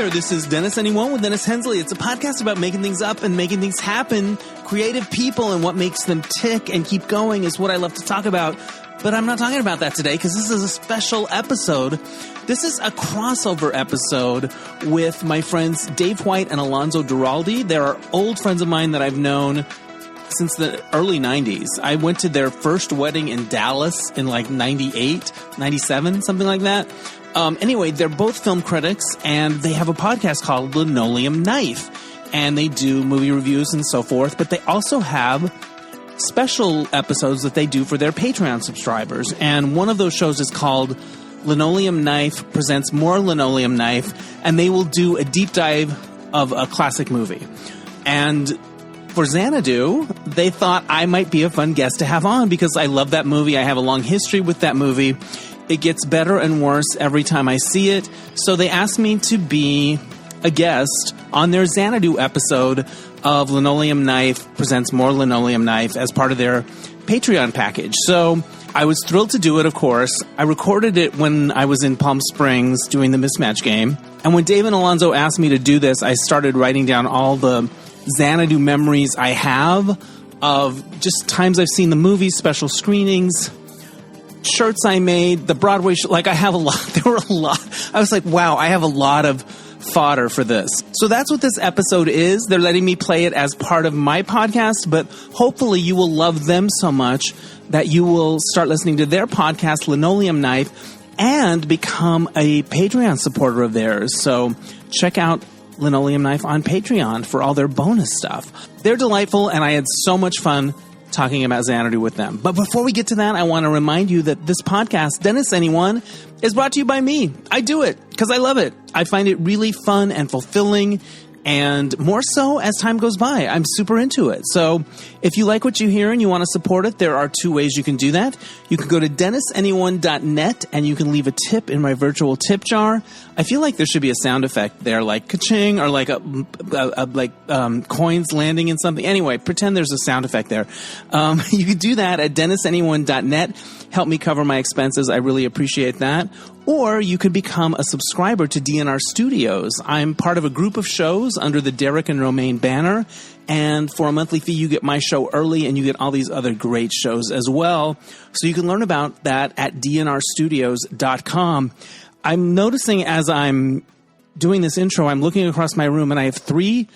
there, this is Dennis Anyone with Dennis Hensley. It's a podcast about making things up and making things happen. Creative people and what makes them tick and keep going is what I love to talk about. But I'm not talking about that today because this is a special episode. This is a crossover episode with my friends Dave White and Alonso Duralde. They're old friends of mine that I've known since the early 90s. I went to their first wedding in Dallas in like 98, 97, something like that. Anyway, they're both film critics, and they have a podcast called Linoleum Knife, and they do movie reviews and so forth, but they also have special episodes that they do for their Patreon subscribers, and one of those shows is called Linoleum Knife Presents More Linoleum Knife, and they will do a deep dive of a classic movie. And for Xanadu, they thought I might be a fun guest to have on because I love that movie. I have a long history with that movie. It gets better and worse every time I see it. So they asked me to be a guest on their Xanadu episode of Linoleum Knife Presents More Linoleum Knife as part of their Patreon package. So I was thrilled to do it, of course. I recorded it when I was in Palm Springs doing the mismatch game. And when Dave and Alonso asked me to do this, I started writing down all the Xanadu memories I have of just times I've seen the movie, special screenings, shirts I made, the Broadway show. Like, I have a lot. There were a lot. I was like, wow, I have a lot of fodder for this. So that's what this episode is. They're letting me play it as part of my podcast, but hopefully you will love them so much that you will start listening to their podcast, Linoleum Knife, and become a Patreon supporter of theirs. So check out Linoleum Knife on Patreon for all their bonus stuff. They're delightful, and I had so much fun talking about Xanadu with them. But before we get to that, I want to remind you that this podcast, Dennis Anyone, is brought to you by me. I do it because I love it. I find it really fun and fulfilling, and more so as time goes by. I'm super into it. So if you like what you hear and you want to support it, there are two ways you can do that. You can go to DennisAnyone.net and you can leave a tip in my virtual tip jar. I feel like there should be a sound effect there, like ka-ching, or like coins landing in something. Anyway, pretend there's a sound effect there. You can do that at DennisAnyone.net. Help me cover my expenses. I really appreciate that. Or you could become a subscriber to DNR Studios. I'm part of a group of shows under the Derek and Romaine banner. And for a monthly fee, you get my show early and you get all these other great shows as well. So you can learn about that at dnrstudios.com. I'm noticing as I'm doing this intro, I'm looking across my room and I have 3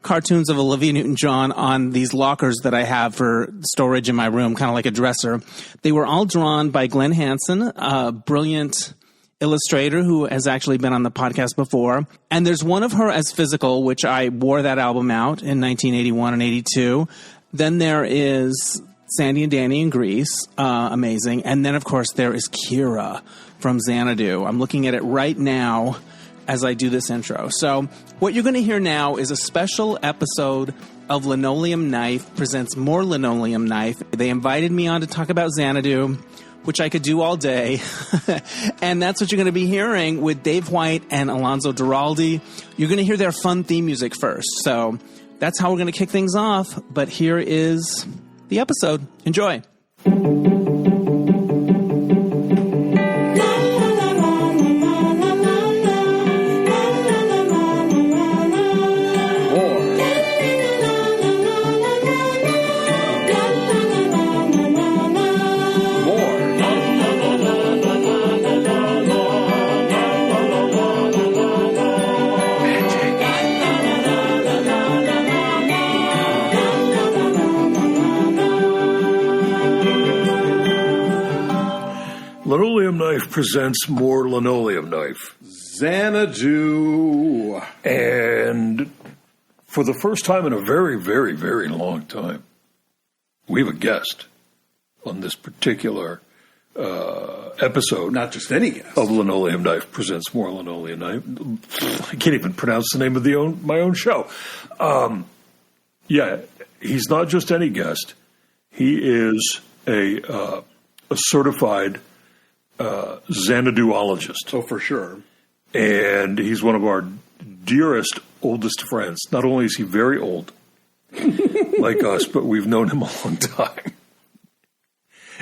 cartoons of Olivia Newton-John on these lockers that I have for storage in my room, kind of like a dresser. They were all drawn by Glenn Hansen, a brilliant illustrator who has actually been on the podcast before. And there's one of her as physical, which I wore that album out in 1981 and 82. Then there is Sandy and Danny in Greece, amazing. And then, of course, there is Kira from Xanadu. I'm looking at it right now as I do this intro. So what you're going to hear now is a special episode of Linoleum Knife Presents More Linoleum Knife. They invited me on to talk about Xanadu, which I could do all day. And that's what you're going to be hearing with Dave White and Alonso Duralde. You're going to hear their fun theme music first. So that's how we're going to kick things off. But here is the episode. Enjoy. Linoleum Knife presents More Linoleum Knife. Xanadu. And for the first time in a very, very, very long time, we have a guest on this particular episode. Not just any guest. Of Linoleum Knife presents More Linoleum Knife. I can't even pronounce the name of my own show. Yeah, he's not just any guest. He is a certified Xanaduologist. Oh, for sure. And he's one of our dearest, oldest friends. Not only is he very old, like us, but we've known him a long time.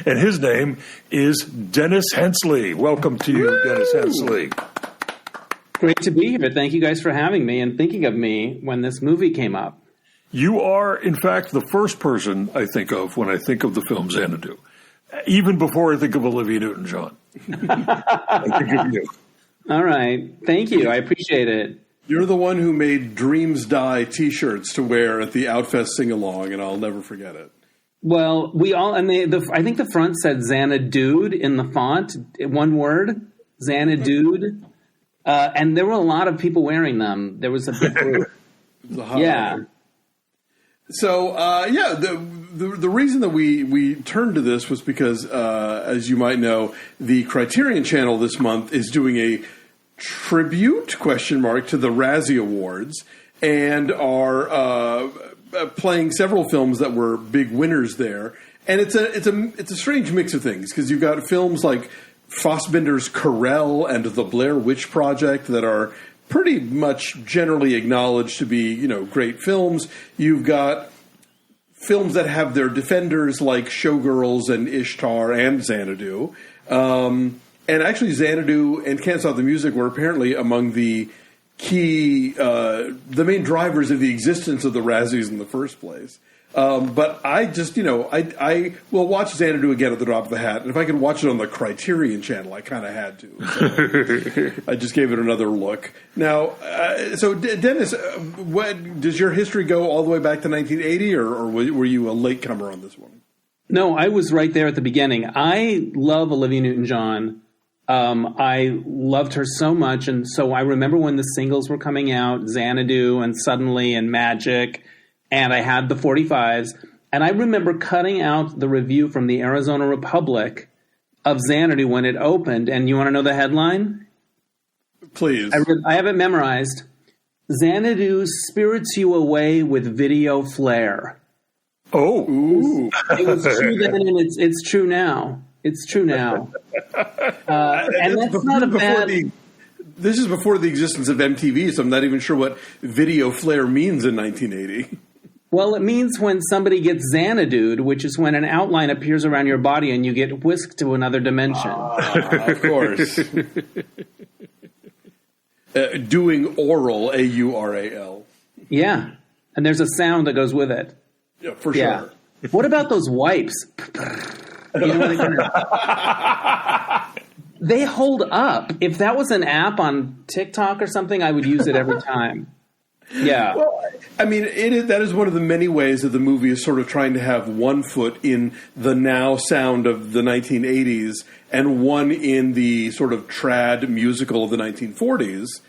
And his name is Dennis Hensley. Welcome to you, Dennis Hensley. Great to be here. Thank you guys for having me and thinking of me when this movie came up. You are, in fact, the first person I think of when I think of the film Xanadu. Even before I think of Olivia Newton-John. I think of you. All right. Thank you. I appreciate it. You're the one who made Dreams Die T-shirts to wear at the Outfest sing-along, and I'll never forget it. Well, we all, and I think the front said Xanadude in the font, one word, Xanadude. And there were a lot of people wearing them. There was a big group. Yeah. So, the reason that we turned to this was because, as you might know, the Criterion Channel this month is doing a tribute, to the Razzie Awards, and are playing several films that were big winners there. And it's a strange mix of things, because you've got films like Fassbinder's Carell and The Blair Witch Project that are pretty much generally acknowledged to be, great films. You've got films that have their defenders like Showgirls and Ishtar and Xanadu. And actually Xanadu and Can't Stop the Music were apparently among the key, the main drivers of the existence of the Razzies in the first place. But I just, I will watch Xanadu again at the drop of the hat. And if I could watch it on the Criterion Channel, I kind of had to. So I just gave it another look. Now, so Dennis, does your history go all the way back to 1980, or were you a latecomer on this one? No, I was right there at the beginning. I love Olivia Newton-John. I loved her so much. And so I remember when the singles were coming out, Xanadu and Suddenly and Magic. And I had the 45s, and I remember cutting out the review from the Arizona Republic of Xanadu when it opened. And you want to know the headline? Please. I have it memorized. Xanadu spirits you away with video flair. Oh. Ooh. It was true then, and it's true now. It's true now. And that's not a bad... This is before the existence of MTV, so I'm not even sure what video flair means in 1980. Well, it means when somebody gets Xanadu'd, which is when an outline appears around your body and you get whisked to another dimension. Of course. Doing oral, A-U-R-A-L. Yeah, and there's a sound that goes with it. Yeah, for sure. What about those wipes? You know they hold up. If that was an app on TikTok or something, I would use it every time. Yeah. Well, I mean, that is one of the many ways that the movie is sort of trying to have one foot in the now sound of the 1980s and one in the sort of trad musical of the 1940s,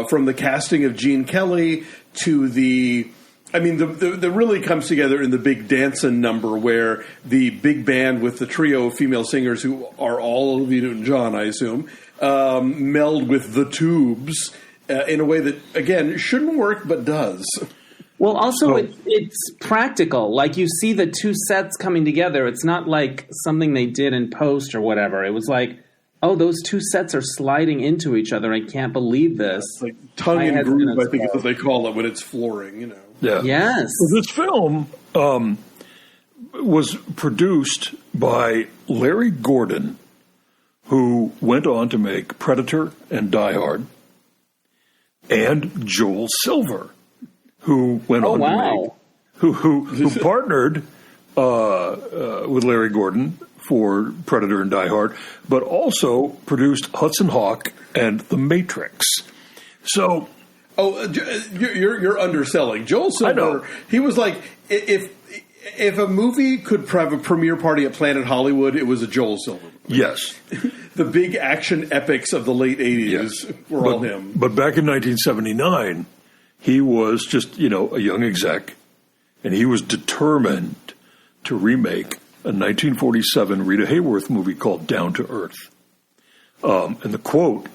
from the casting of Gene Kelly to the really comes together in the big dancin' number where the big band with the trio of female singers who are all Olivia Newton-John, I assume, meld with the Tubes in a way that, again, shouldn't work but does. Well, also, it's practical. Like, you see the two sets coming together. It's not like something they did in post or whatever. It was like, oh, those two sets are sliding into each other. I can't believe this. It's like tongue and groove, I think is what they call it when it's flooring, Yeah. Yes. So this film was produced by Larry Gordon, who went on to make Predator and Die Hard, and Joel Silver, who went on to make, who partnered with Larry Gordon for Predator and Die Hard, but also produced Hudson Hawk and The Matrix. So... Oh, you're underselling. Joel Silver, he was like, if a movie could have a premiere party at Planet Hollywood, it was a Joel Silver movie. Yes. The big action epics of the late 80s were all him. But back in 1979, he was just, a young exec, and he was determined to remake a 1947 Rita Hayworth movie called Down to Earth. And the quote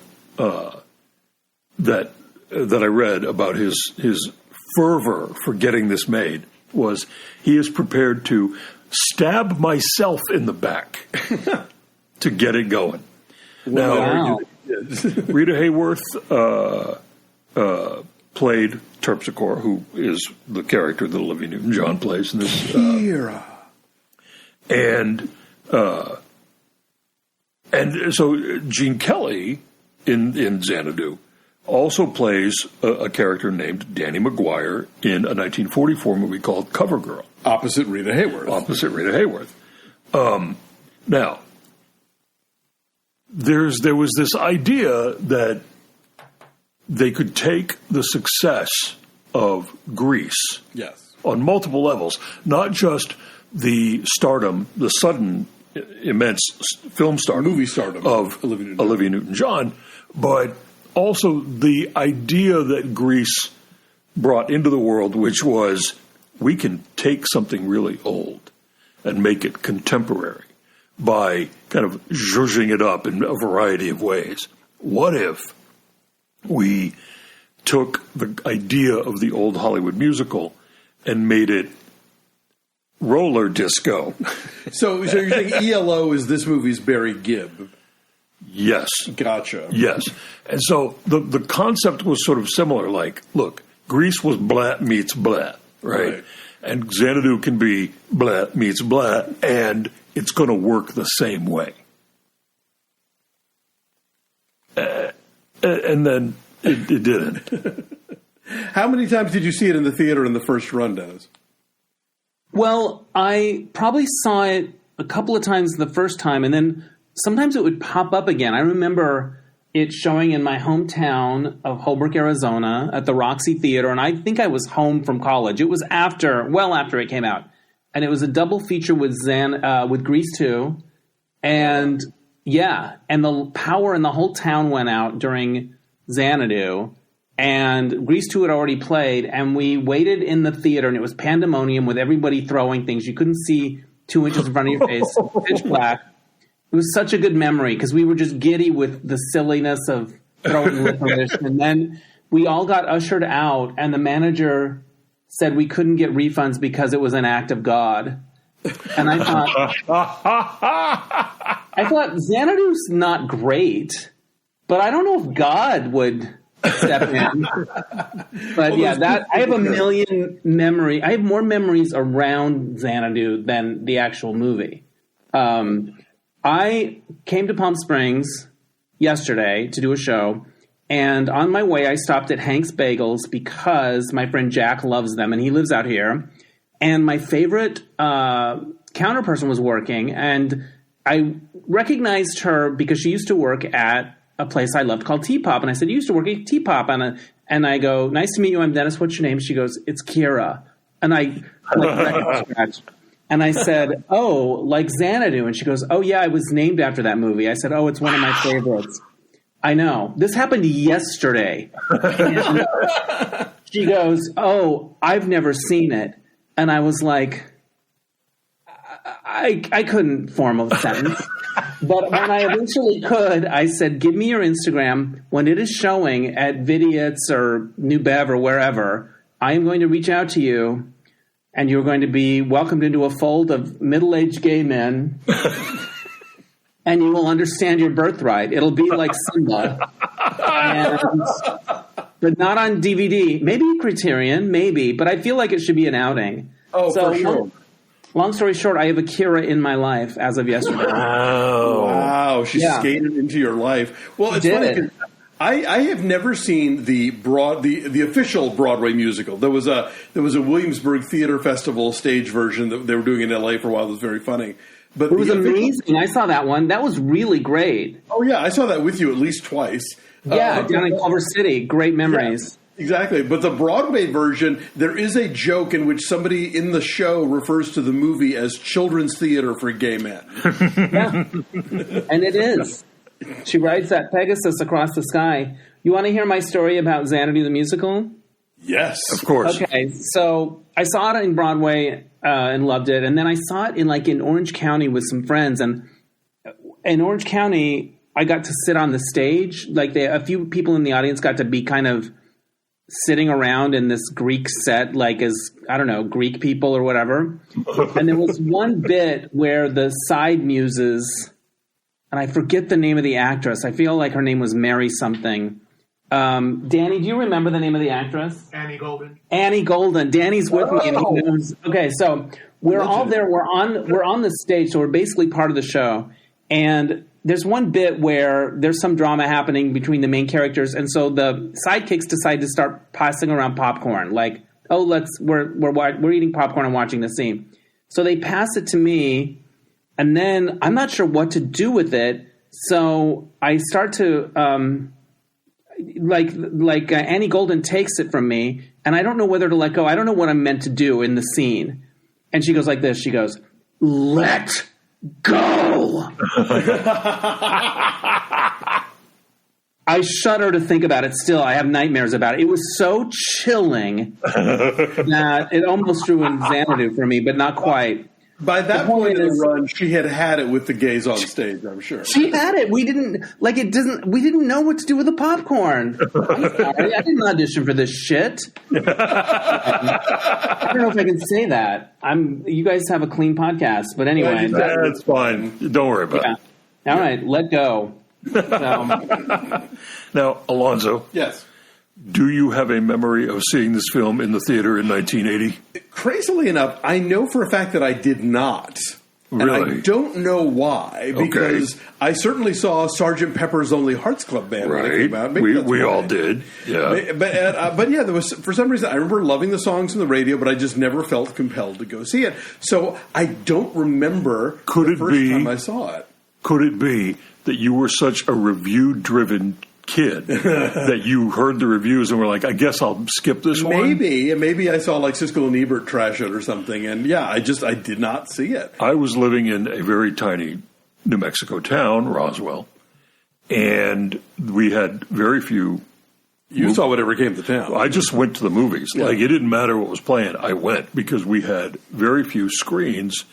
that I read about his fervor for getting this made was, he is prepared to stab myself in the back to get it going. Now, Rita Hayworth played Terpsichore, who is the character that Olivia Newton-John plays in this. And so Gene Kelly in Xanadu also plays a character named Danny McGuire in a 1944 movie called CoverGirl. Opposite Rita Hayworth. Now, there was this idea that they could take the success of Grease on multiple levels, not just the stardom, the sudden, immense film stardom, movie stardom of Olivia Newton-John, but also the idea that Grease brought into the world, which was we can take something really old and make it contemporary by kind of zhuzhing it up in a variety of ways. What if we took the idea of the old Hollywood musical and made it roller disco? So you're saying ELO is this movie's Barry Gibb? Yes. Gotcha. Yes. And so the concept was sort of similar. Like, look, Grease was blah meets blah, right? And Xanadu can be blah meets blah, and it's going to work the same way. And then it didn't. How many times did you see it in the theater in the first run, Dennis? Well, I probably saw it a couple of times the first time, and then sometimes it would pop up again. I remember it showing in my hometown of Holbrook, Arizona, at the Roxy Theater, and I think I was home from college. It was well after it came out, and it was a double feature with Grease 2, and and the power in the whole town went out during Xanadu. And Grease 2 had already played, and we waited in the theater, and it was pandemonium with everybody throwing things. You couldn't see 2 inches in front of your face, pitch black. It was such a good memory because we were just giddy with the silliness of throwing licorice. And then we all got ushered out, and the manager said we couldn't get refunds because it was an act of God. And I thought Xanadu's not great, but I don't know if God would step in. But I have a million memories. I have more memories around Xanadu than the actual movie. I came to Palm Springs yesterday to do a show, and on my way I stopped at Hank's Bagels because my friend Jack loves them, and he lives out here. And my favorite counter person was working, and I recognized her because she used to work at a place I loved called T-Pop. And I said, you used to work at T-Pop. And I go, nice to meet you. I'm Dennis. What's your name? She goes, it's Kira. And I and I said, oh, like Xanadu. And she goes, oh, yeah, I was named after that movie. I said, oh, it's one of my favorites. I know. This happened yesterday. And she goes, oh, I've never seen it. And I was like, I couldn't form a sentence. But when I eventually could, I said, give me your Instagram. When it is showing at Vidiot's or New Bev or wherever, I am going to reach out to you, and you're going to be welcomed into a fold of middle-aged gay men, and you will understand your birthright. It'll be like Simba. But not on DVD. Maybe Criterion, maybe. But I feel like it should be an outing. Oh, so, for sure. Long story short, I have a Kira in my life as of yesterday. Wow. She skated into your life. Well, it's funny because I have never seen the official Broadway musical. There was a Williamsburg Theater Festival stage version that they were doing in LA for a while. It was very funny. But it was amazing. I saw that one. That was really great. Oh, yeah. I saw that with you at least twice. Yeah, down in Culver City. Great memories. Yeah, exactly. But the Broadway version, there is a joke in which somebody in the show refers to the movie as children's theater for gay men. Yeah. And it is. She rides that Pegasus across the sky. You want to hear my story about Xanadu the musical? Yes. Of course. Okay, so I saw it in Broadway and loved it. And then I saw it in Orange County with some friends. And in Orange County, I got to sit on the stage. A few people in the audience got to be kind of sitting around in this Greek set, Greek people or whatever. And there was one bit where the side muses, and I forget the name of the actress. I feel like her name was Mary something. Danny, do you remember the name of the actress? Annie Golden. Annie Golden. Danny's with me. And he knows. Okay, so we're all there. We're on the stage, so we're basically part of the show. And there's one bit where there's some drama happening between the main characters, and so the sidekicks decide to start passing around popcorn. Like, oh, we're eating popcorn and watching the scene. So they pass it to me, and then I'm not sure what to do with it. So I start to Annie Golden takes it from me, and I don't know whether to let go. I don't know what I'm meant to do in the scene. And she goes like this. She goes, "Let go." I shudder to think about it still. I have nightmares about it. It was so chilling that it almost ruined Xanadu for me, but not quite. By that point in the run, she had it with the gays on stage, I'm sure. She had it. We didn't we didn't know what to do with the popcorn. I'm sorry. I didn't audition for this shit. I don't know if I can say that. You guys have a clean podcast, but anyway. That's fine. Don't worry about it. All right, let go. Now, Alonso. Yes. Do you have a memory of seeing this film in the theater in 1980? Crazily enough, I know for a fact that I did not. Really? And I don't know why, because I certainly saw Sgt. Pepper's Lonely Hearts Club Band when it came out. We all did, yeah. But yeah, there was, for some reason, I remember loving the songs on the radio, but I just never felt compelled to go see it. So I don't remember the first time I saw it. Could it be that you were such a review-driven kid that you heard the reviews and were like, I guess I'll skip this one? Maybe I saw like Siskel and Ebert trash it or something, and yeah, I did not see it. I was living in a very tiny New Mexico town, Roswell, and we had very few. You saw whatever came to town. I just went to the movies. Yeah. Like, it didn't matter what was playing. I went because we had very few screens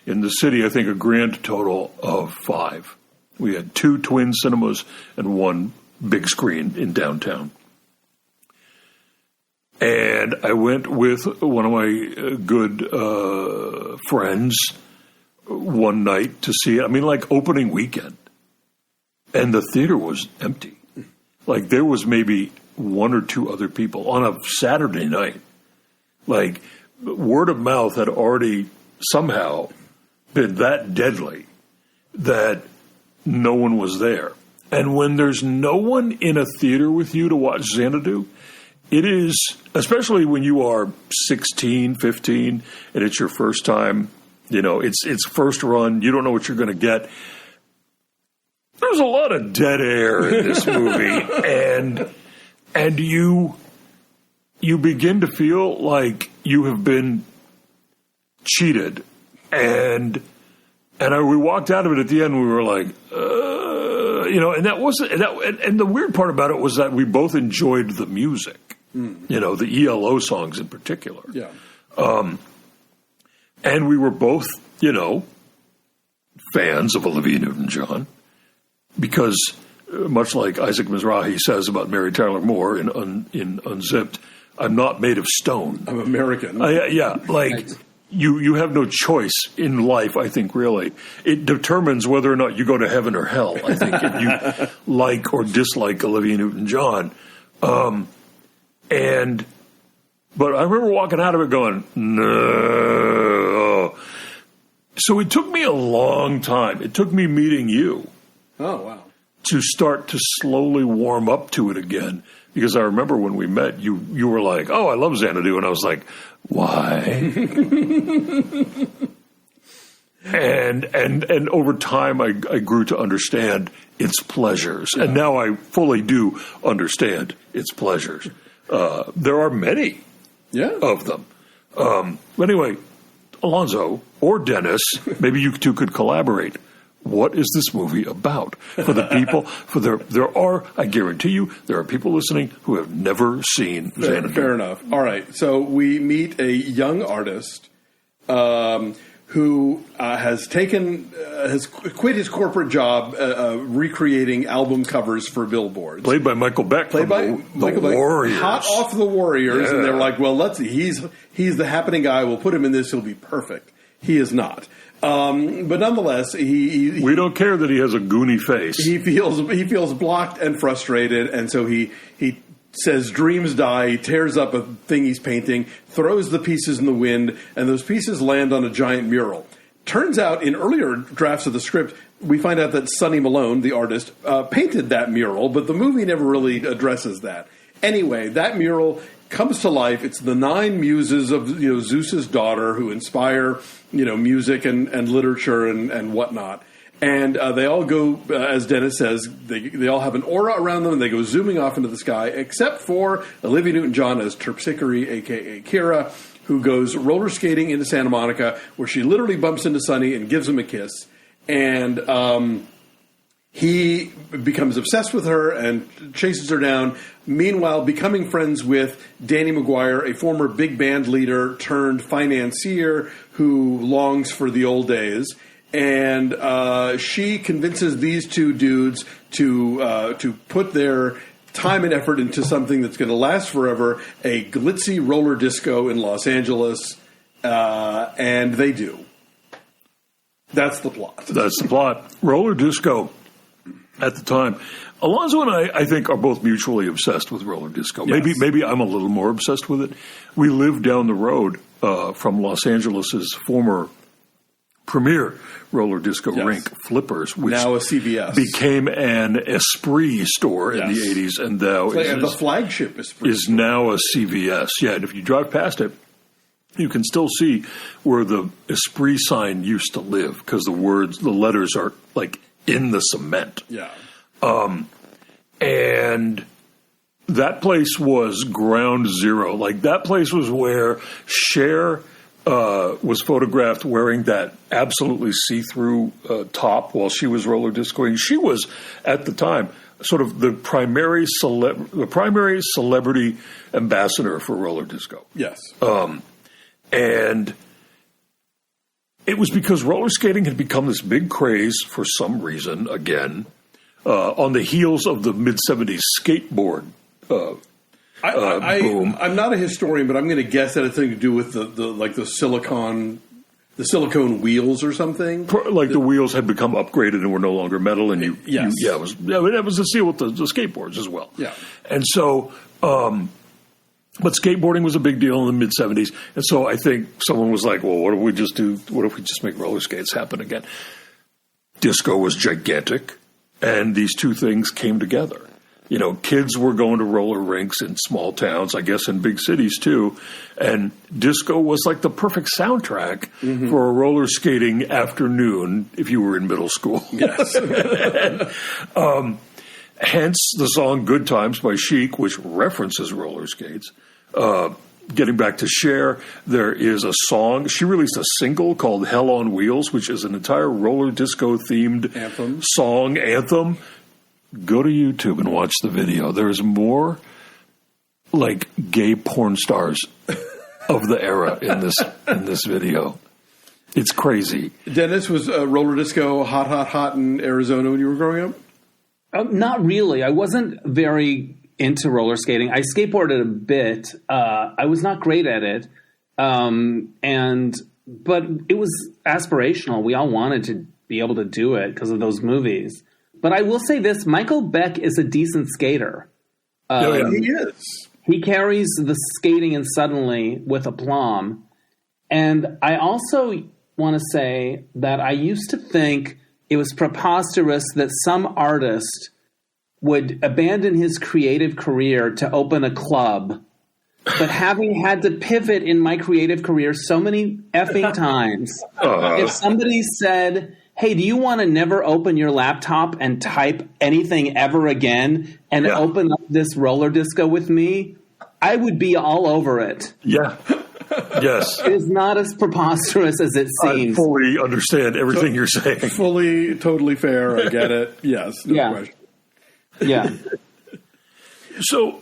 in the city. I think a grand total of 5. We had 2 twin cinemas and 1 big screen in downtown. And I went with one of my good friends one night to see it. I mean, like opening weekend. And the theater was empty. Like, there was maybe 1 or 2 other people on a Saturday night. Like, word of mouth had already somehow been that deadly that no one was there. And when there's no one in a theater with you to watch Xanadu, it is, especially when you are 16, 15, and it's your first time, it's first run, you don't know what you're going to get. There's a lot of dead air in this movie, and you begin to feel like you have been cheated, and we walked out of it at the end. We were like, and that wasn't that. And the weird part about it was that we both enjoyed the music, the ELO songs in particular. Yeah. And we were both, fans of Olivia Newton-John, because much like Isaac Mizrahi says about Mary Tyler Moore in Unzipped, I'm not made of stone. I'm American. Right. You have no choice in life, I think, really. It determines whether or not you go to heaven or hell, I think, if you like or dislike Olivia Newton-John. But I remember walking out of it going, no. So it took me a long time. It took me meeting you. Oh, wow. To start to slowly warm up to it again. Because I remember when we met, you were like, oh, I love Xanadu. And I was like, why? and over time, I grew to understand its pleasures. Yeah. And now I fully do understand its pleasures. There are many of them. But anyway, Alonso or Dennis, maybe you two could collaborate. What is this movie about? For the people, I guarantee you, there are people listening who have never seen Xanadu. Fair enough. All right. So we meet a young artist who has quit his corporate job recreating album covers for billboards. Played by Michael Beck. Played by Michael Beck. Warriors. Hot off the Warriors. Yeah. And they're like, well, he's the happening guy. We'll put him in this. He'll be perfect. He is not. But nonetheless, we don't care that he has a goony face. He feels blocked and frustrated, and so he says dreams die. He tears up a thing he's painting, throws the pieces in the wind, and those pieces land on a giant mural. turns out in earlier drafts of the script, we find out that Sonny Malone, the artist, painted that mural, but the movie never really addresses that. Anyway, that mural comes to life. It's the 9 muses of Zeus's daughter who inspire music and literature and whatnot. And they all go, as Dennis says, they all have an aura around them, and they go zooming off into the sky, except for Olivia Newton-John as Terpsichore, a.k.a. Kira, who goes roller skating into Santa Monica, where she literally bumps into Sonny and gives him a kiss. And he becomes obsessed with her and chases her down, meanwhile becoming friends with Danny Maguire, a former big band leader turned financier who longs for the old days. And she convinces these two dudes to put their time and effort into something that's going to last forever, a glitzy roller disco in Los Angeles, and they do. That's the plot. That's the plot. Roller disco at the time. Alonso and I think, are both mutually obsessed with roller disco. Yes. Maybe I'm a little more obsessed with it. We live down the road from Los Angeles' former premier roller disco rink, Flippers, which now a CVS, became an Esprit store in the 80s, and now the flagship Esprit is now a CVS. Yeah, and if you drive past it, you can still see where the Esprit sign used to live, because the letters are like in the cement. Yeah. And that place was ground zero. Like, that place was where Cher was photographed wearing that absolutely see-through top while she was roller discoing. She was, at the time, sort of the primary celebrity ambassador for roller disco. Yes. And it was because roller skating had become this big craze for some reason, again, on the heels of the mid-'70s skateboard boom. I'm not a historian, but I'm going to guess that it's something to do with the silicone wheels or something. The wheels had become upgraded and were no longer metal, and that was the deal with the skateboards as well. Yeah, and so, but skateboarding was a big deal in the mid '70s, and so I think someone was like, "Well, what if we just do? What if we just make roller skates happen again?" Disco was gigantic, and these two things came together. Kids were going to roller rinks in small towns, I guess in big cities too, and disco was like the perfect soundtrack for a roller skating afternoon if you were in middle school. Yes. Hence the song Good Times by Chic, which references roller skates. Getting back to Cher, there is a song. She released a single called Hell on Wheels, which is an entire roller disco-themed anthem. Go to YouTube and watch the video. There's more like gay porn stars of the era in this video. It's crazy. Dennis, was roller disco hot in Arizona when you were growing up? Not really. I wasn't very into roller skating. I skateboarded a bit. I was not great at it. But it was aspirational. We all wanted to be able to do it because of those movies. But I will say this, Michael Beck is a decent skater. He is. He carries the skating in Suddenly with aplomb. And I also want to say that I used to think it was preposterous that some artist would abandon his creative career to open a club. But having had to pivot in my creative career so many effing times, if somebody said, hey, do you want to never open your laptop and type anything ever again and open up this roller disco with me? I would be all over it. Yeah. Yes. It is not as preposterous as it seems. I fully understand everything you're saying. Totally fair. I get it. Yes. No question. Yeah. So,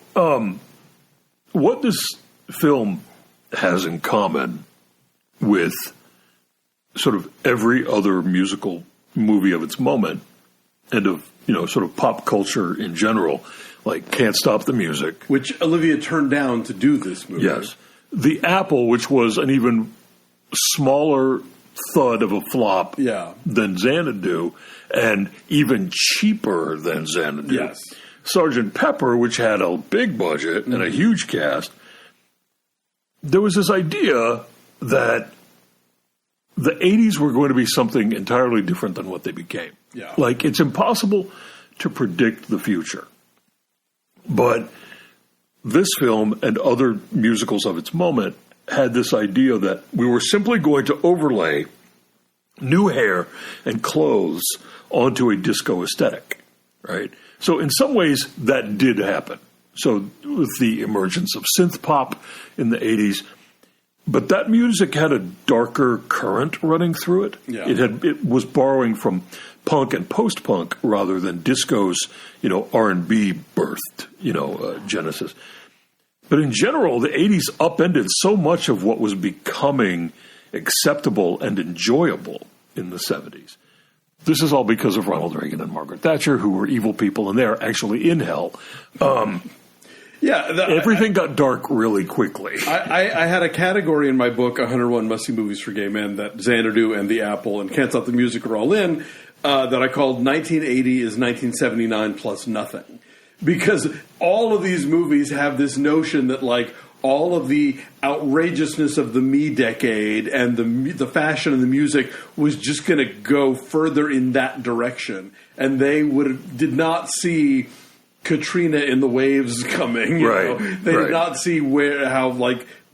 what this film has in common with sort of every other musical movie of its moment and of, sort of pop culture in general, like Can't Stop the Music. Which Olivia turned down to do this movie. Yes. The Apple, which was an even smaller thud of a flop than Xanadu, and even cheaper than Xanadu. Yes. Sgt. Pepper, which had a big budget and a huge cast. There was this idea that the 80s were going to be something entirely different than what they became. Yeah. Like, it's impossible to predict the future. But this film and other musicals of its moment had this idea that we were simply going to overlay new hair and clothes onto a disco aesthetic, right? So in some ways, that did happen. So with the emergence of synth pop in the 80s, but that music had a darker current running through it. Yeah. It was borrowing from punk and post-punk rather than disco's, R&B birthed, genesis. But in general, the 80s upended so much of what was becoming acceptable and enjoyable in the 70s. This is all because of Ronald Reagan and Margaret Thatcher, who were evil people, and they're actually in hell. Everything got dark really quickly. I had a category in my book, 101 Must-See Movies for Gay Men, that Xanadu and The Apple and Can't Stop the Music are all in, that I called 1980 is 1979 plus nothing. Because all of these movies have this notion that, like, all of the outrageousness of the me decade and the fashion and the music was just going to go further in that direction. And they did not see Katrina in the waves coming. You know? They did not see how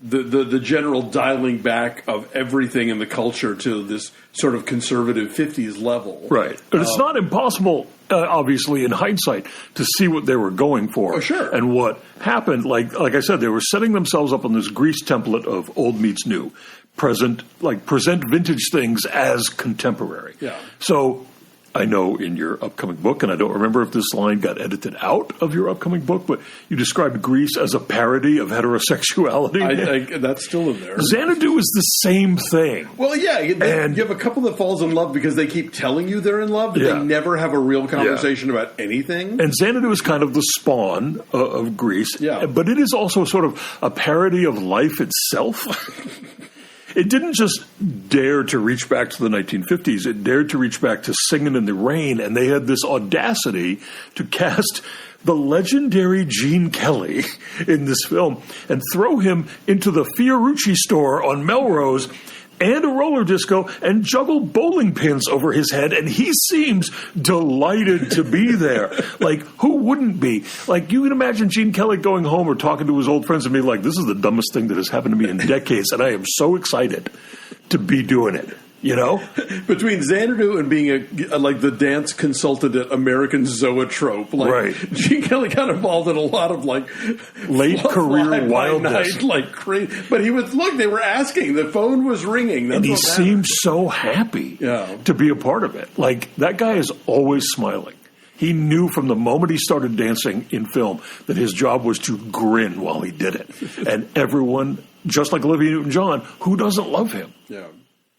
the general dialing back of everything in the culture to this sort of conservative 50s level. Right. But it's not impossible, obviously, in hindsight, to see what they were going for. Oh, sure. And what happened, like I said, they were setting themselves up on this Grease template of old meets new. Present vintage things as contemporary. Yeah. So I know in your upcoming book, and I don't remember if this line got edited out of your upcoming book, but you described Grease as a parody of heterosexuality. That's still in there. Xanadu is the same thing. Well, yeah, you have a couple that falls in love because they keep telling you they're in love, but they never have a real conversation about anything. And Xanadu is kind of the spawn of Grease, but it is also sort of a parody of life itself. It didn't just dare to reach back to the 1950s. It dared to reach back to Singin' in the Rain, and they had this audacity to cast the legendary Gene Kelly in this film and throw him into the Fiorucci store on Melrose and a roller disco and juggle bowling pins over his head, and he seems delighted to be there. Like, who wouldn't be? Like, you can imagine Gene Kelly going home or talking to his old friends and being like, this is the dumbest thing that has happened to me in decades, and I am so excited to be doing it. Between Xanadu and being the dance consultant at American Zoetrope, Gene Kelly got involved in a lot of late career wildness, crazy. But they were asking, the phone was ringing, and he seemed so happy to be a part of it. Like, that guy is always smiling. He knew from the moment he started dancing in film that his job was to grin while he did it, and everyone, just like Olivia Newton-John, who doesn't love him? Yeah.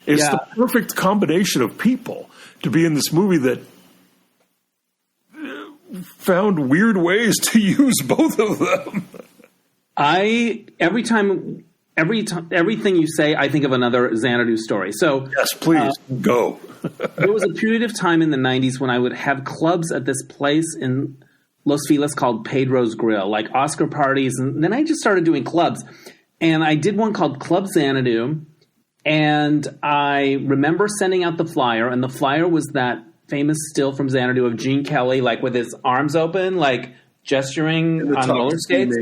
It's the perfect combination of people to be in this movie that found weird ways to use both of them. Everything you say, I think of another Xanadu story. So yes, please go. There was a period of time in the 90s when I would have clubs at this place in Los Feliz called Pedro's Grill, like Oscar parties, and then I just started doing clubs. And I did one called Club Xanadu. And I remember sending out the flyer, and the flyer was that famous still from Xanadu of Gene Kelly, like with his arms open, like gesturing on roller skates.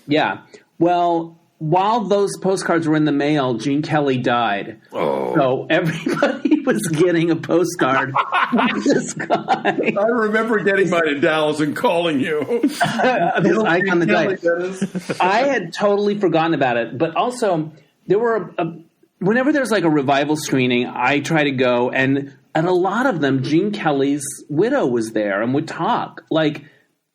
Yeah. Well, while those postcards were in the mail, Gene Kelly died. Oh. So everybody was getting a postcard from this guy. I remember getting mine in Dallas and calling you. This icon that died. I had totally forgotten about it, but also there were whenever there's like a revival screening, I try to go, and at a lot of them, Gene Kelly's widow was there and would talk. Like,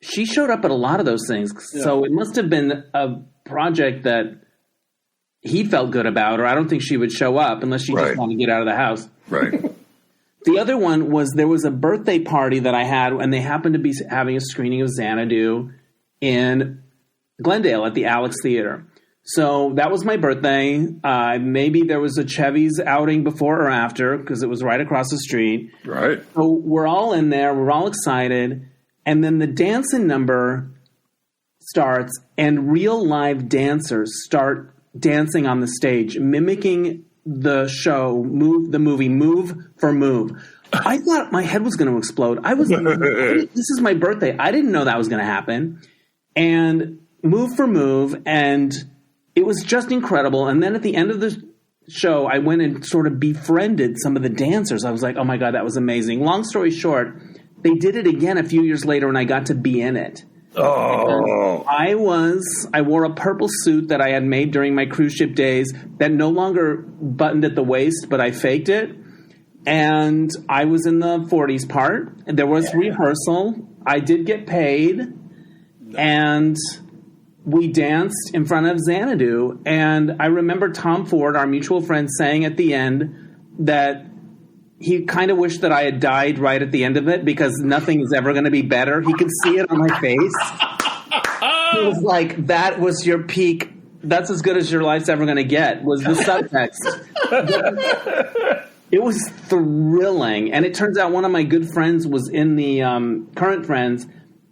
she showed up at a lot of those things. Yeah. So it must have been a project that he felt good about, or I don't think she would show up unless she just wanted to get out of the house. Right. The other one was there was a birthday party that I had, and they happened to be having a screening of Xanadu in Glendale at the Alex Theater. So that was my birthday. Maybe there was a Chevy's outing before or after because it was right across the street. Right. So we're all in there. We're all excited. And then the dancing number starts and real live dancers start dancing on the stage, mimicking the show, the movie Move for Move. I thought my head was going to explode. This is my birthday. I didn't know that was going to happen. And Move for Move, and it was just incredible. And then at the end of the show, I went and sort of befriended some of the dancers. I was like, oh my God, that was amazing. Long story short, they did it again a few years later, and I got to be in it. Oh. I wore a purple suit that I had made during my cruise ship days that no longer buttoned at the waist, but I faked it. And I was in the 40s part. And there was rehearsal. I did get paid. And we danced in front of Xanadu. And I remember Tom Ford, our mutual friend, saying at the end that he kind of wished that I had died right at the end of it because nothing is ever going to be better. He could see it on my face. He was like, that was your peak. That's as good as your life's ever going to get, was the subtext. It was thrilling. And it turns out one of my good friends was in the current friends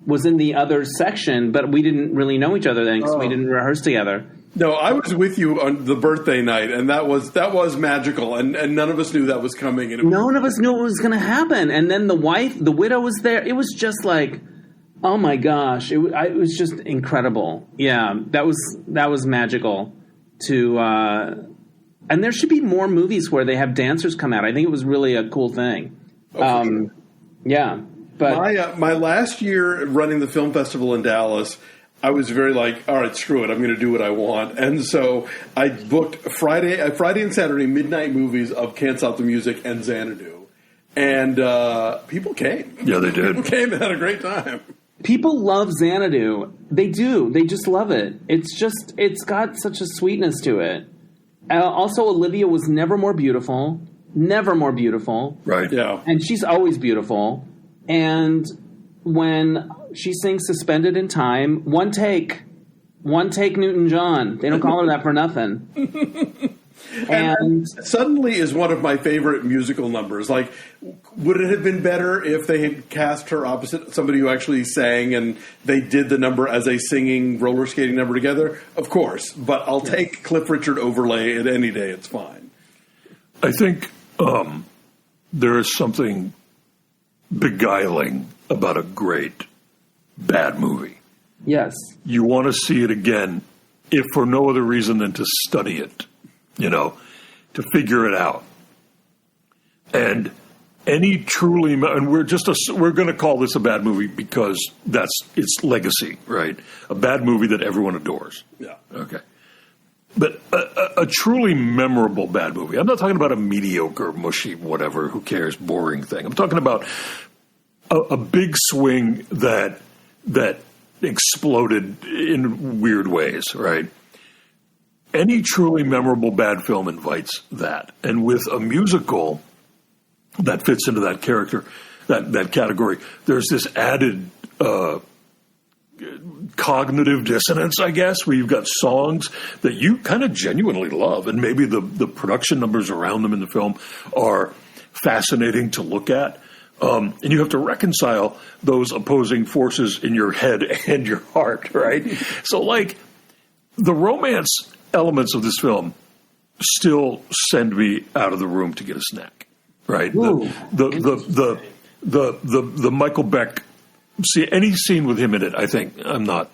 was in the other section, but we didn't really know each other then because we didn't rehearse together. No, I was with you on the birthday night, and that was magical, and none of us knew that was coming. And none of us knew it was going to happen. And then the widow was there. It was just like, oh my gosh, it was just incredible. Yeah, that was magical. And there should be more movies where they have dancers come out. I think it was really a cool thing. Sure. Yeah, but my last year running the film festival in Dallas, I was very like, all right, screw it, I'm going to do what I want. And so I booked Friday and Saturday midnight movies of Can't Stop the Music and Xanadu. And people came. Yeah, they did. People came and had a great time. People love Xanadu. They do. They just love it. It's got such a sweetness to it. Also, Olivia was never more beautiful. Never more beautiful. Right. Yeah. And she's always beautiful. And when she sings Suspended in Time, one take Newton-John. They don't call her that for nothing. And Suddenly is one of my favorite musical numbers. Like, would it have been better if they had cast her opposite somebody who actually sang and they did the number as a singing roller skating number together? Of course. But I'll take Cliff Richard overlay at any day. It's fine. I think there is something beguiling about a great bad movie. yes. You want to see it again, if for no other reason than to study it, to figure it out. And any truly, and we're going to call this a bad movie because that's its legacy, right? A bad movie that everyone adores. Yeah. Okay. But a truly memorable bad movie. I'm not talking about a mediocre, mushy, whatever, who cares, boring thing. I'm talking about a big swing that exploded in weird ways, right? Any truly memorable bad film invites that. And with a musical that fits into that character, that category, there's this added cognitive dissonance, I guess, where you've got songs that you kind of genuinely love, and maybe the production numbers around them in the film are fascinating to look at. And you have to reconcile those opposing forces in your head and your heart, right? So, like, the romance elements of this film still send me out of the room to get a snack, right? The Michael Beck. See, any scene with him in it, I think I'm not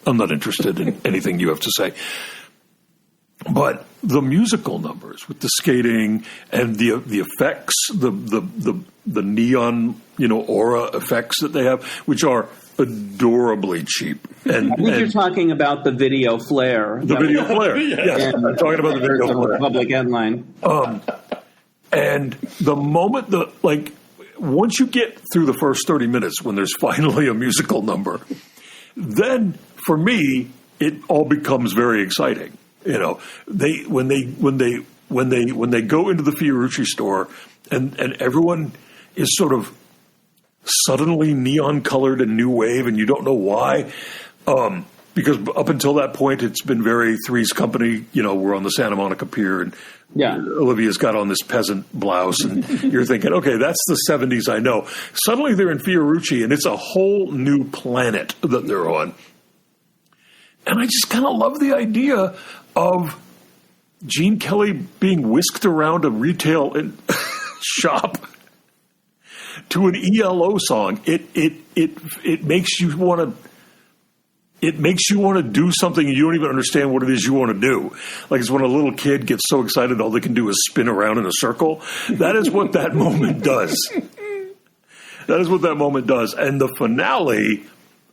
interested in anything you have to say. But the musical numbers with the skating and the effects, the neon, aura effects that they have, which are adorably cheap. And I think you're talking about the video flare. The video flare. Yes, I'm talking about the video flare. Public headline. And the moment once you get through the first 30 minutes when there's finally a musical number, then for me it all becomes very exciting. When they go into the Fiorucci store and everyone is sort of suddenly neon colored and new wave, and you don't know why. Because up until that point, it's been very Three's Company. We're on the Santa Monica Pier, and Olivia's got on this peasant blouse, and you're thinking, okay, that's the 70s I know. Suddenly they're in Fiorucci, and it's a whole new planet that they're on. And I just kind of love the idea of Gene Kelly being whisked around a retail shop to an ELO song. It makes you want to. It makes you want to do something and you don't even understand what it is you want to do. Like it's when a little kid gets so excited all they can do is spin around in a circle. That is what that moment does. That is what that moment does. And the finale,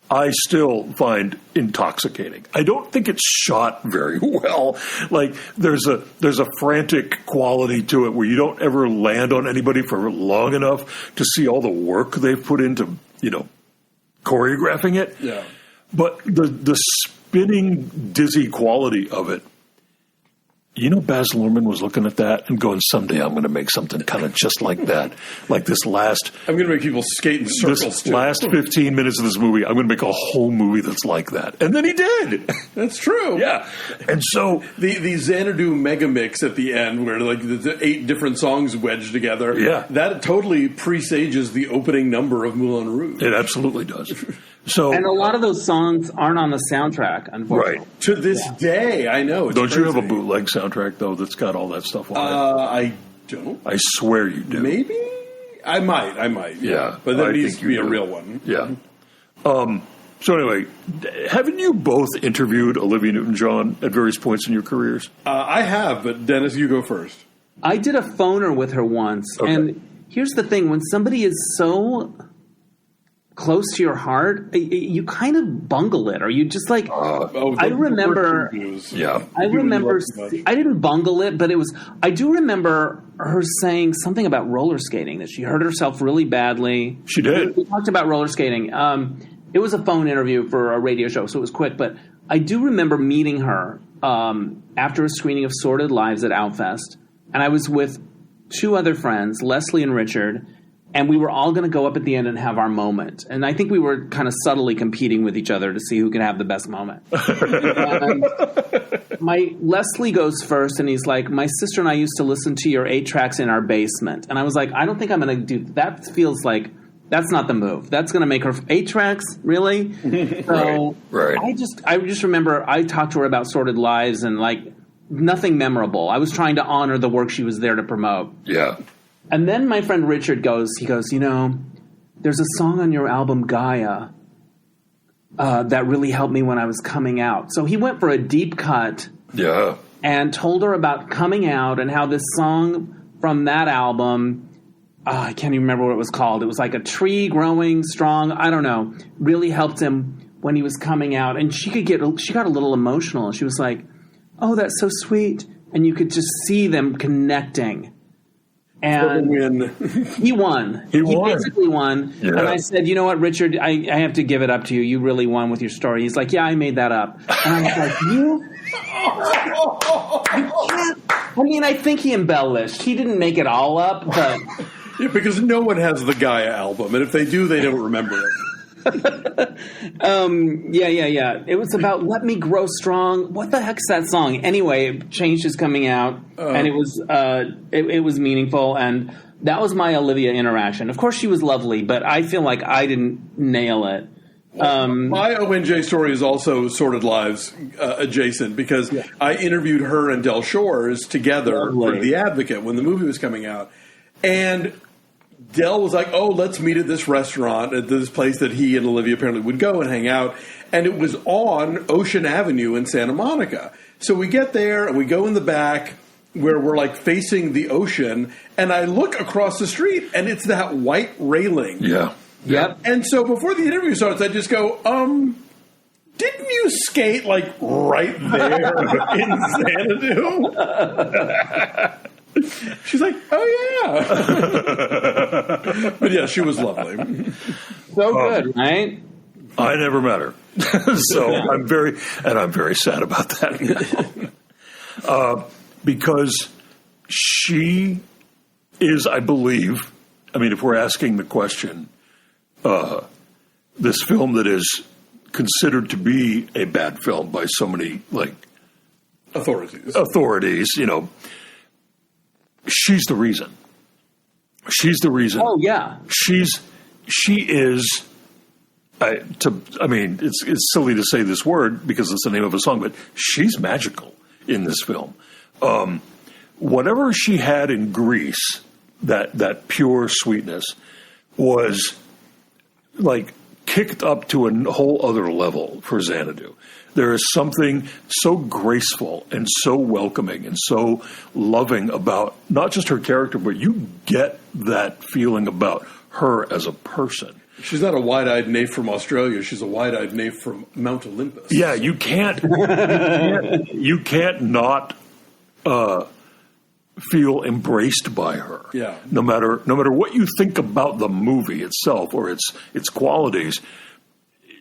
I still find intoxicating. I don't think it's shot very well. Like there's a frantic quality to it where you don't ever land on anybody for long enough to see all the work they've put into, choreographing it. Yeah. But the spinning, dizzy quality of it, Baz Luhrmann was looking at that and going, someday I'm going to make something kind of just like that. Like this last... I'm going to make people skate in circles, this too. last 15 minutes of this movie, I'm going to make a whole movie that's like that. And then he did. That's true. Yeah. And so... The Xanadu mega mix at the end where like the 8 different songs wedged together, yeah, that totally presages the opening number of Moulin Rouge. It absolutely does. So, and a lot of those songs aren't on the soundtrack, unfortunately. Right. To this day, I know. Don't you have a bootleg soundtrack, though, that's got all that stuff on it? I don't. I swear you do. Maybe? I might. Yeah. But that needs to be a real one. Yeah. So anyway, haven't you both interviewed Olivia Newton-John at various points in your careers? I have, but Dennis, you go first. I did a phoner with her once. Okay. And here's the thing. When somebody is so... close to your heart, you kind of bungle it, or you just like. I remember. Yeah, I didn't bungle it, but I do remember her saying something about roller skating, that she hurt herself really badly. She did. We talked about roller skating. It was a phone interview for a radio show, so it was quick. But I do remember meeting her after a screening of Sordid Lives at Outfest, and I was with 2 other friends, Leslie and Richard. And we were all going to go up at the end and have our moment. And I think we were kind of subtly competing with each other to see who could have the best moment. Leslie goes first, and he's like, my sister and I used to listen to your 8 tracks in our basement. And I was like, I don't think I'm going to do that. Feels like that's not the move. That's going to make her 8 tracks, really? So right. I just remember I talked to her about Sordid Lives and like nothing memorable. I was trying to honor the work she was there to promote. Yeah. And then my friend Richard goes, there's a song on your album, Gaia, that really helped me when I was coming out. So he went for a deep cut. Yeah. And told her about coming out and how this song from that album, I can't even remember what it was called. It was like a tree growing strong. I don't know. Really helped him when he was coming out. And she got a little emotional. She was like, oh, that's so sweet. And you could just see them connecting. And he won. He basically won. Yeah. And I said, you know what, Richard, I have to give it up to you. You really won with your story. He's like, yeah, I made that up. And I was like, you can't. I mean, I think he embellished. He didn't make it all up, but... Yeah, because no one has the Gaia album. And if they do, they don't remember it. Yeah. It was about Let Me Grow Strong. What the heck's that song? Anyway, Change is coming out, and it was meaningful, and that was my Olivia interaction. Of course, she was lovely, but I feel like I didn't nail it. My ONJ story is also Sordid Lives adjacent, because I interviewed her and Del Shores together for The Advocate when the movie was coming out, and Del was like, oh, let's meet at this restaurant, at this place that he and Olivia apparently would go and hang out. And it was on Ocean Avenue in Santa Monica. So we get there and we go in the back where we're like facing the ocean. And I look across the street and it's that white railing. Yeah. Yep. And so before the interview starts, I just go, didn't you skate like right there in Xanadu? She's like, oh, yeah. But, yeah, she was lovely. So good, right? I never met her. So I'm very sad about that now. Because she is, I believe, I mean, if we're asking the question, this film that is considered to be a bad film by so many, like, authorities, she's the reason. She's the reason. Oh, yeah. She is. It's silly to say this word because it's the name of a song, but she's magical. in this film. Whatever she had in Grease, that pure sweetness, was like kicked up to a whole other level for Xanadu. There is something so graceful and so welcoming and so loving about not just her character, but you get that feeling about her as a person. She's not a wide-eyed nymph from Australia. She's a wide-eyed nymph from Mount Olympus. Yeah, you can't not feel embraced by her. Yeah. No matter what you think about the movie itself or its qualities,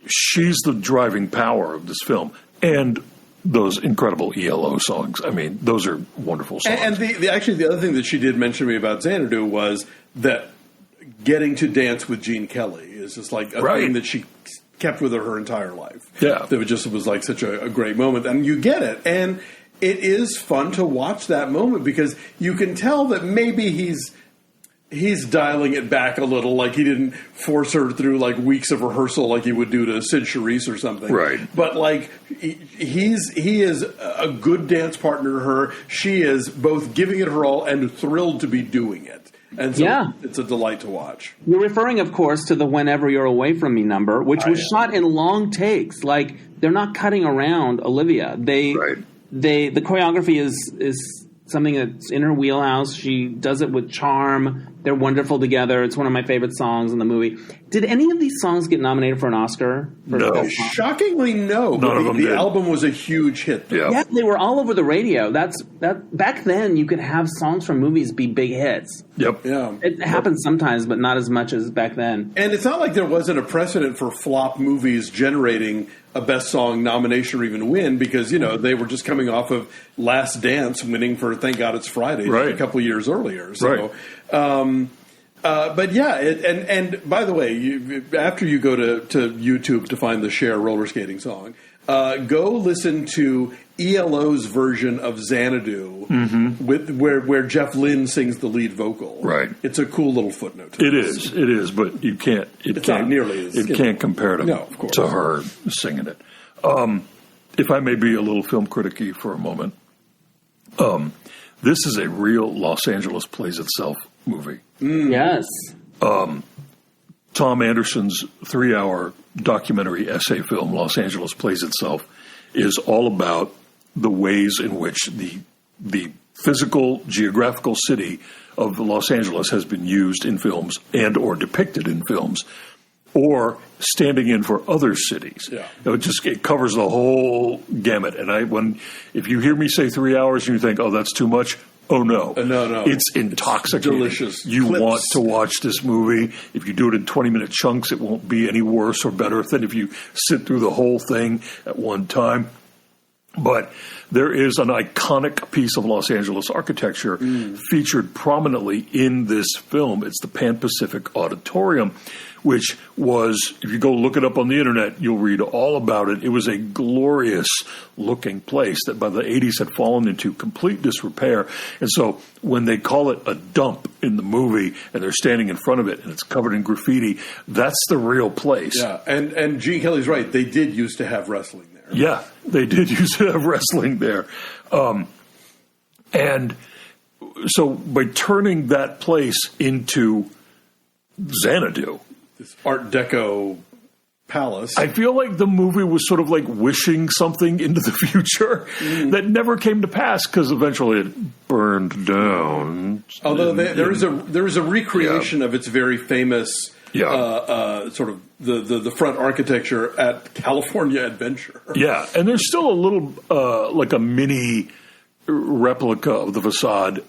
she's the driving power of this film. And those incredible ELO songs. I mean, those are wonderful songs. And the other thing that she did mention to me about Xanadu was that getting to dance with Gene Kelly is just like a thing that she kept with her entire life. Yeah. That was like such a great moment. And you get it. And it is fun to watch that moment because you can tell that maybe he's dialing it back a little, like he didn't force her through like weeks of rehearsal like he would do to Sid Charisse or something. Right. But like he is a good dance partner to her. She is both giving it her all and thrilled to be doing it. And so it's a delight to watch. You're referring, of course, to the Whenever You're Away From Me number, which was shot in long takes. Like, they're not cutting around Olivia. The choreography is something that's in her wheelhouse. She does it with charm. They're wonderful together. It's one of my favorite songs in the movie. Did any of these songs get nominated for an Oscar? No. Shockingly, no. None of them did. The album was a huge hit. Yeah, they were all over the radio. Back then, you could have songs from movies be big hits. Yep. Yeah. It happens sometimes, but not as much as back then. And it's not like there wasn't a precedent for flop movies generating a Best Song nomination or even win because, they were just coming off of Last Dance winning for Thank God It's Friday a couple years earlier. So, but yeah, and by the way, after you go to YouTube to find the Cher roller skating song, go listen to ELO's version of Xanadu where Jeff Lynne sings the lead vocal. Right. It's a cool little footnote. It is, but you can't. It's not nearly as. It can't compare to her singing it. If I may be a little film critic-y for a moment, this is a real Los Angeles Plays Itself movie. Yes. Tom Anderson's 3-hour documentary essay film, Los Angeles Plays Itself, is all about the ways in which the physical, geographical city of Los Angeles has been used in films and or depicted in films or standing in for other cities. Yeah. It covers the whole gamut. And if you hear me say 3 hours and you think, oh, that's too much, oh, no. No. It's intoxicating. It's delicious. You clips. Want to watch this movie. If you do it in 20-minute chunks, it won't be any worse or better than if you sit through the whole thing at one time. But there is an iconic piece of Los Angeles architecture featured prominently in this film. It's the Pan Pacific Auditorium, which was, if you go look it up on the internet, you'll read all about it. It was a glorious-looking place that by the 80s had fallen into complete disrepair. And so when they call it a dump in the movie and they're standing in front of it and it's covered in graffiti, that's the real place. Yeah, and Gene Kelly's right. They did used to have wrestling there. Yeah, they did used to have wrestling there. And so by turning that place into Xanadu, this Art Deco palace, I feel like the movie was sort of like wishing something into the future that never came to pass because eventually it burned down. Although there is a recreation of its very famous sort of the front architecture at California Adventure. Yeah, and there's still a little like a mini replica of the facade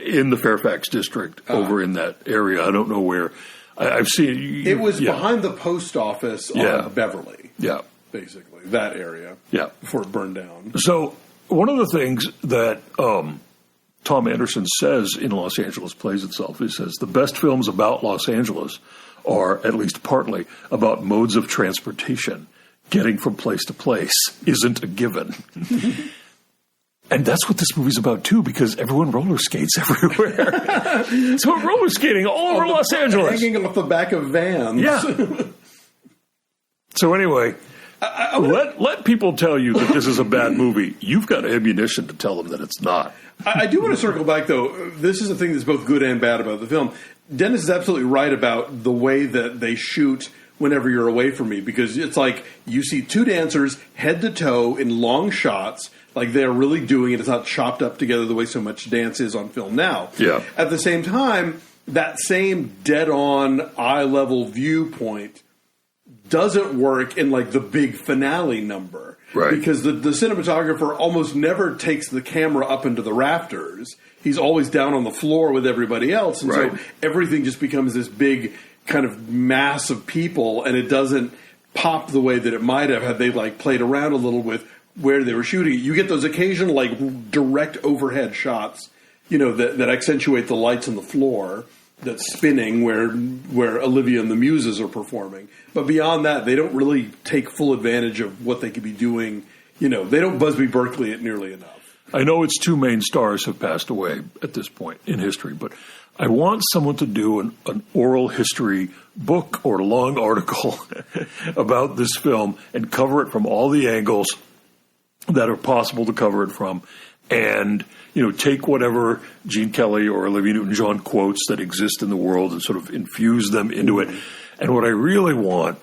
in the Fairfax district over in that area. I don't know where. I've seen it was behind the post office on Beverly. Yeah, basically that area. Yeah, before it burned down. So one of the things that Tom Anderson says in Los Angeles Plays Itself, he says the best films about Los Angeles are at least partly about modes of transportation. Getting from place to place isn't a given. And that's what this movie's about, too, because everyone roller skates everywhere. So we're roller skating all over Los Angeles. Hanging off the back of vans. Yeah. So anyway, Let people tell you that this is a bad movie. You've got ammunition to tell them that it's not. I do want to circle back, though. This is a thing that's both good and bad about the film. Dennis is absolutely right about the way that they shoot whenever you're away from me, because it's like you see two dancers head to toe in long shots, like they're really doing it. It's not chopped up together the way so much dance is on film now. Yeah. At the same time, that same dead-on, eye-level viewpoint doesn't work in like the big finale number. Right. Because the cinematographer almost never takes the camera up into the rafters. He's always down on the floor with everybody else. And right. so everything just becomes this big kind of mass of people, and it doesn't pop the way that it might have had they like played around a little with where they were shooting it. You get those occasional like direct overhead shots, that accentuate the lights on the floor that's spinning where Olivia and the Muses are performing. But beyond that, they don't really take full advantage of what they could be doing. They don't Busby Berkeley it nearly enough. I know its two main stars have passed away at this point in history, but I want someone to do an oral history book or long article about this film and cover it from all the angles that are possible to cover it from, and take whatever Gene Kelly or Olivia Newton-John quotes that exist in the world and sort of infuse them into it. And what I really want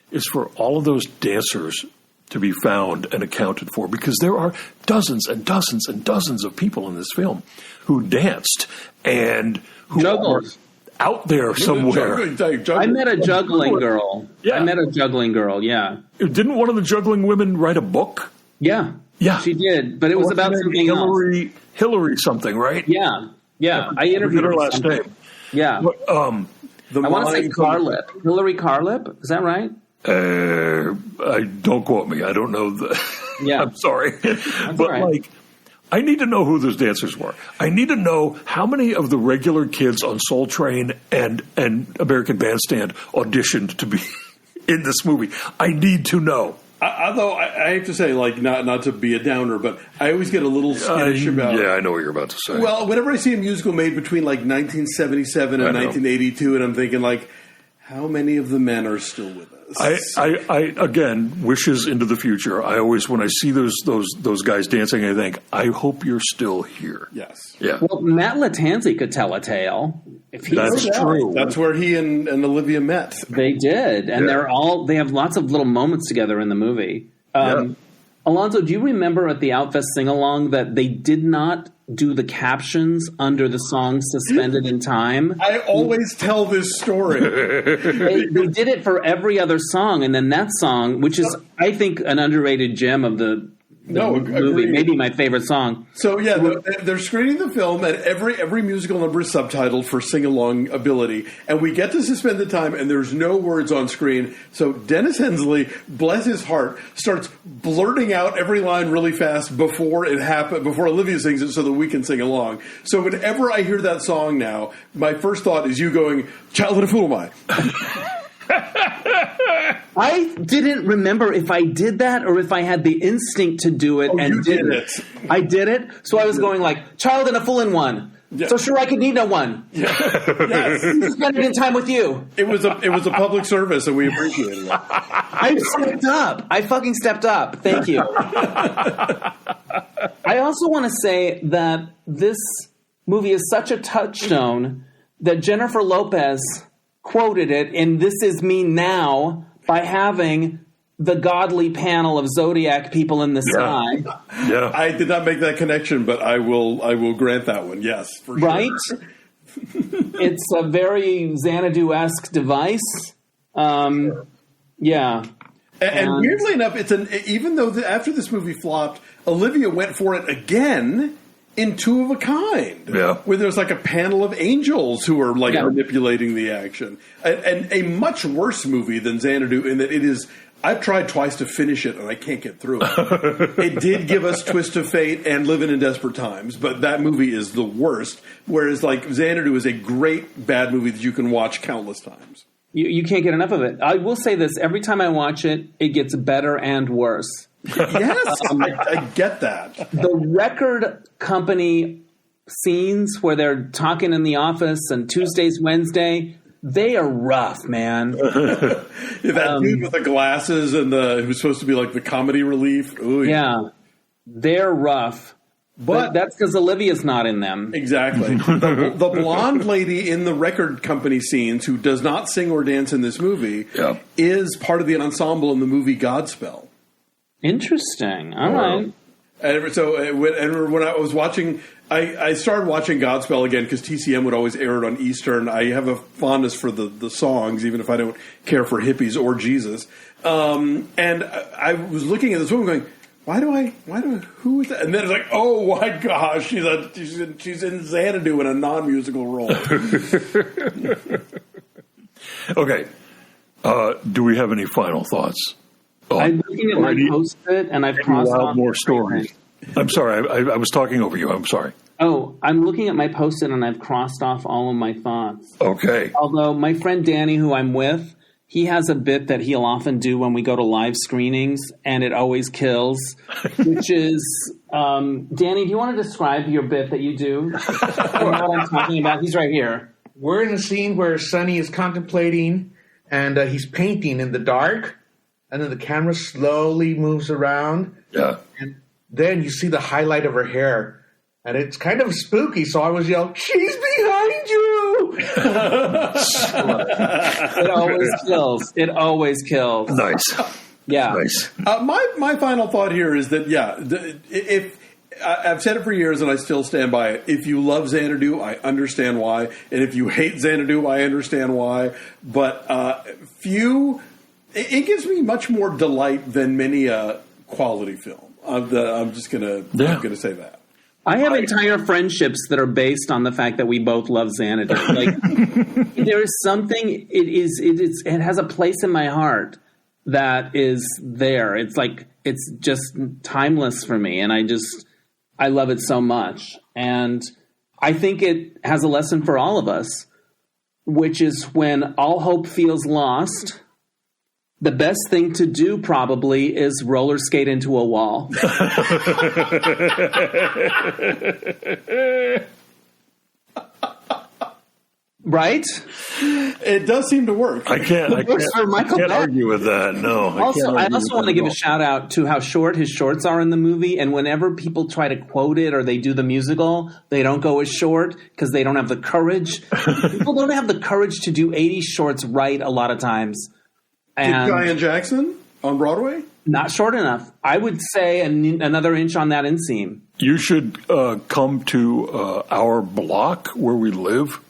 is for all of those dancers to be found and accounted for, because there are dozens and dozens and dozens of people in this film who danced and who are out there somewhere. I met a juggling girl. Yeah. I met a juggling girl, yeah. Didn't one of the juggling women write a book? Yeah. Yeah. She did, but it was about something else. Hillary something, right? Yeah. I interviewed her last name. Yeah. But, I want to say Carlip. Hillary Carlip? Is that right? Don't quote me. I don't know. Yeah. I'm sorry. But right. I need to know who those dancers were. I need to know how many of the regular kids on Soul Train and American Bandstand auditioned to be in this movie. I need to know. Although I have to say, like, not to be a downer, but I always get a little skittish about. Yeah, I know what you're about to say. Well, whenever I see a musical made between like 1977 and 1982, and I'm thinking like, how many of the men are still with us? I again, wishes into the future. I always, when I see those guys dancing, I think, I hope you're still here. Yes. Yeah. Well, Matt Lattanzi could tell a tale. That's true. That's where he and Olivia met. They did, and they have lots of little moments together in the movie. Alonso, do you remember at the Outfest sing-along that they did not do the captions under the song Suspended in Time? I always tell this story. They did it for every other song, and then that song, which is, I think, an underrated gem of the movie, agreed. maybe my favorite song. So yeah, they're screening the film, and every musical number is subtitled for sing-along ability. And we get to Suspended Time, and there's no words on screen. So Dennis Hensley, bless his heart, starts blurting out every line really fast before it happens, before Olivia sings it, so that we can sing along. So whenever I hear that song now, my first thought is you going, "Childhood of Fool am I?" I didn't remember if I did that or if I had the instinct to do it and did it. I did it. So I was going like, child and a fool in one. Yeah. So sure I could need no one. Yeah. Yes. Suspended in time with you. It was a public service, and we appreciated it. I stepped up. I fucking stepped up. Thank you. I also want to say that this movie is such a touchstone that Jennifer Lopez quoted it in This Is Me Now by having the godly panel of zodiac people in the sky. Yeah. I did not make that connection, but I will grant that one. Yes, for sure. Right? It's a very Xanadu-esque device. Yeah. And weirdly enough, even though after this movie flopped, Olivia went for it again in Two of a Kind, where there's like a panel of angels who are like manipulating the action, and a much worse movie than Xanadu in that it is. I've tried twice to finish it and I can't get through it. It did give us Twist of Fate and Living in Desperate Times, but that movie is the worst. Whereas like Xanadu is a great bad movie that you can watch countless times. You can't get enough of it. I will say this: every time I watch it, it gets better and worse. Yes, I get that. The record company scenes where they're talking in the office and Tuesday's Wednesday, They are rough, man. That dude with the glasses and it was supposed to be like the comedy relief. Ooh, yeah, they're rough. But that's because Olivia's not in them. Exactly. The blonde lady in the record company scenes who does not sing or dance in this movie is part of the ensemble in the movie Godspell. Interesting. All right. And so when I was watching, I started watching Godspell again because TCM would always air it on Easter, and I have a fondness for the songs, even if I don't care for hippies or Jesus. And I was looking at this woman going, who is that? And then it's like, oh my gosh, she's in Xanadu in a non-musical role. Okay. Do we have any final thoughts? I'm looking at my Post-it, and I've crossed off more stories. I'm sorry, I was talking over you. I'm sorry. Oh, I'm looking at my Post-it, and I've crossed off all of my thoughts. Okay. Although my friend Danny, who I'm with, he has a bit that he'll often do when we go to live screenings, and it always kills, which is, Danny, do you want to describe your bit that you do? You know what I'm talking about? He's right here. We're in a scene where Sonny is contemplating, and he's painting in the dark, and then the camera slowly moves around. Yeah. And then you see the highlight of her hair, and it's kind of spooky, so I was yelling, "She's behind you!" It always kills. It always kills. Nice. Yeah. Nice. My final thought here is that, if I've said it for years and I still stand by it. If you love Xanadu, I understand why. And if you hate Xanadu, I understand why. But it gives me much more delight than many a quality film. I'm just gonna say that. I have entire friendships that are based on the fact that we both love Xanadu. Like, there is something. It has a place in my heart that is there. It's like it's just timeless for me, and I love it so much. And I think it has a lesson for all of us, which is when all hope feels lost, the best thing to do probably is roller skate into a wall. Right? It does seem to work. I can't argue with that. No. I also want to give a shout out to how short his shorts are in the movie. And whenever people try to quote it or they do the musical, they don't go as short because they don't have the courage. People don't have the courage to do 80s shorts right a lot of times. And Did Guyan Jackson on Broadway? Not short enough. I would say another inch on that inseam. You should come to our block where we live.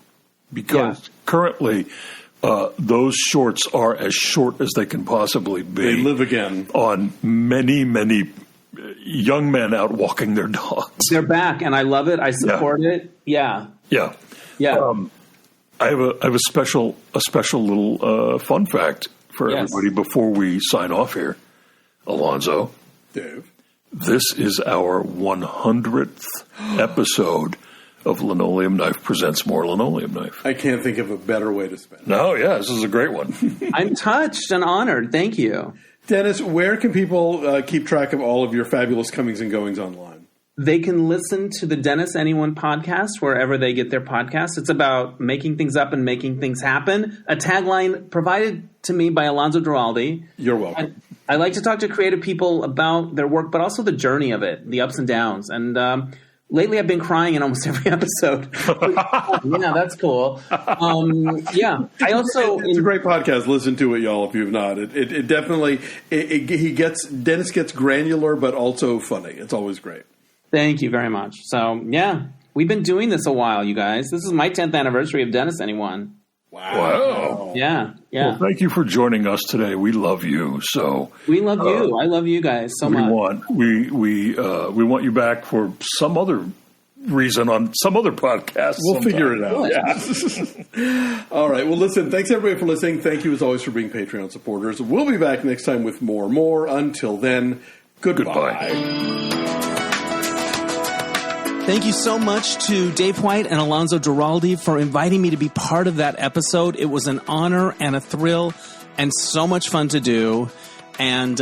Because currently, those shorts are as short as they can possibly be. They live again. On many, many young men out walking their dogs. They're back, and I love it. I support it. Yeah. Yeah. Yeah. I have a special little fun fact for everybody before we sign off here. Alonso. Dave. This is our 100th episode of Linoleum Knife Presents More Linoleum Knife. I can't think of a better way to spend it. No, yeah, this is a great one. I'm touched and honored. Thank you. Dennis, where can people keep track of all of your fabulous comings and goings online? They can listen to the Dennis Anyone podcast wherever they get their podcasts. It's about making things up and making things happen. A tagline provided to me by Alonso Duralde. You're welcome. I like to talk to creative people about their work, but also the journey of it, the ups and downs. And lately, I've been crying in almost every episode. Yeah, that's cool. Yeah, I also it's a great podcast. Listen to it, y'all, if you've not. It definitely Dennis gets granular, but also funny. It's always great. Thank you very much. So yeah, we've been doing this a while, you guys. This is my 10th anniversary of Dennis Anyone. Wow. Yeah. Well, thank you for joining us today. We love you. So we love you. I love you guys so much. We want you back for some other reason on some other podcast. We'll figure it out. Yeah. All right. Well, listen, thanks everybody for listening. Thank you as always for being Patreon supporters. We'll be back next time with more. Until then, goodbye. Thank you so much to Dave White and Alonso Duralde for inviting me to be part of that episode. It was an honor and a thrill and so much fun to do. And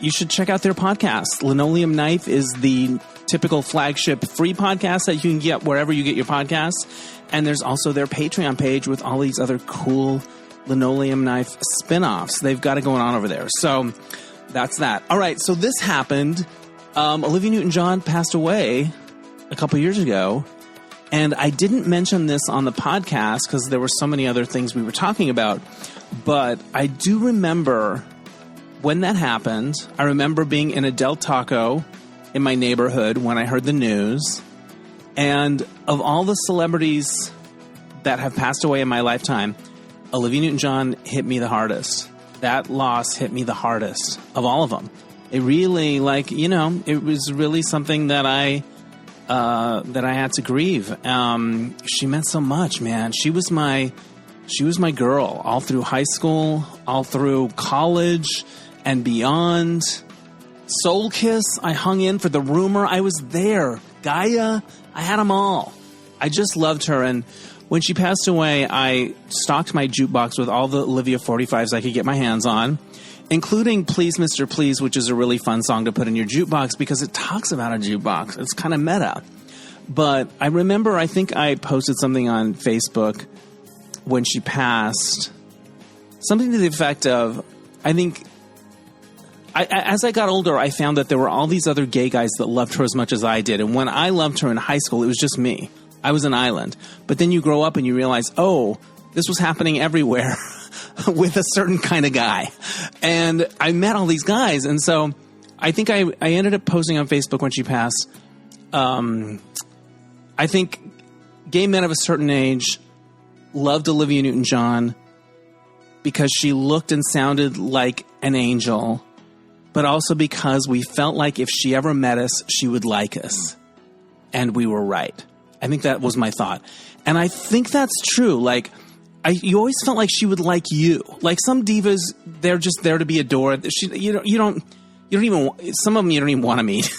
you should check out their podcast. Linoleum Knife is the typical flagship free podcasts that you can get wherever you get your podcasts. And there's also their Patreon page with all these other cool Linoleum Knife spin-offs. They've got it going on over there. So that's that. All right, so this happened. Olivia Newton-John passed away a couple years ago. And I didn't mention this on the podcast because there were so many other things we were talking about. But I do remember when that happened. I remember being in a Del Taco in my neighborhood when I heard the news. And of all the celebrities that have passed away in my lifetime, Olivia Newton-John hit me the hardest. That loss hit me the hardest of all of them. It really, it was really something that I had to grieve. She meant so much, man. She was my girl all through high school, all through college and beyond. Soul Kiss, I hung in for The Rumor. I was there. Gaia, I had them all. I just loved her. And when she passed away, I stocked my jukebox with all the Olivia 45s I could get my hands on, including Please Mr. Please, which is a really fun song to put in your jukebox because it talks about a jukebox. It's kind of meta. But I remember, I think I posted something on Facebook when she passed, something to the effect of, as I got older, I found that there were all these other gay guys that loved her as much as I did. And when I loved her in high school, it was just me. I was an island. But then you grow up and you realize, oh, this was happening everywhere with a certain kind of guy. And I met all these guys. And so I think I ended up posting on Facebook when she passed. I think gay men of a certain age loved Olivia Newton-John because she looked and sounded like an angel, but also because we felt like if she ever met us, she would like us. And we were right. I think that was my thought. And I think that's true. You always felt like she would like you. Like some divas, they're just there to be adored. You don't even, some of them you don't even want to meet.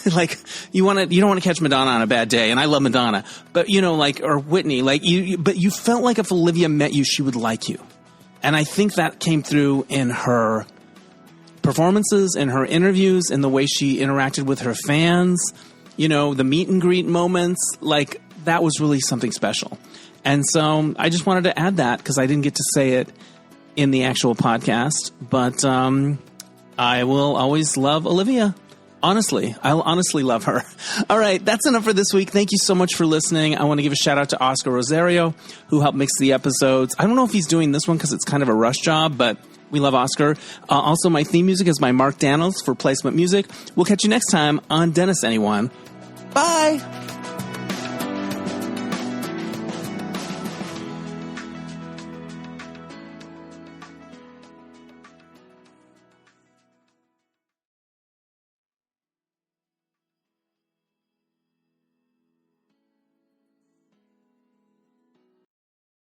You don't want to catch Madonna on a bad day. And I love Madonna, but or Whitney, but you felt like if Olivia met you, she would like you. And I think that came through in her performances, in her interviews, in the way she interacted with her fans, the meet and greet moments, that was really something special. And so I just wanted to add that because I didn't get to say it in the actual podcast, but I will always love Olivia. Honestly, I'll honestly love her. All right, that's enough for this week. Thank you so much for listening. I want to give a shout out to Oscar Rosario, who helped mix the episodes. I don't know if he's doing this one because it's kind of a rush job, but we love Oscar. Also, my theme music is by Mark Daniels for Placement Music. We'll catch you next time on Dennis Anyone. Bye!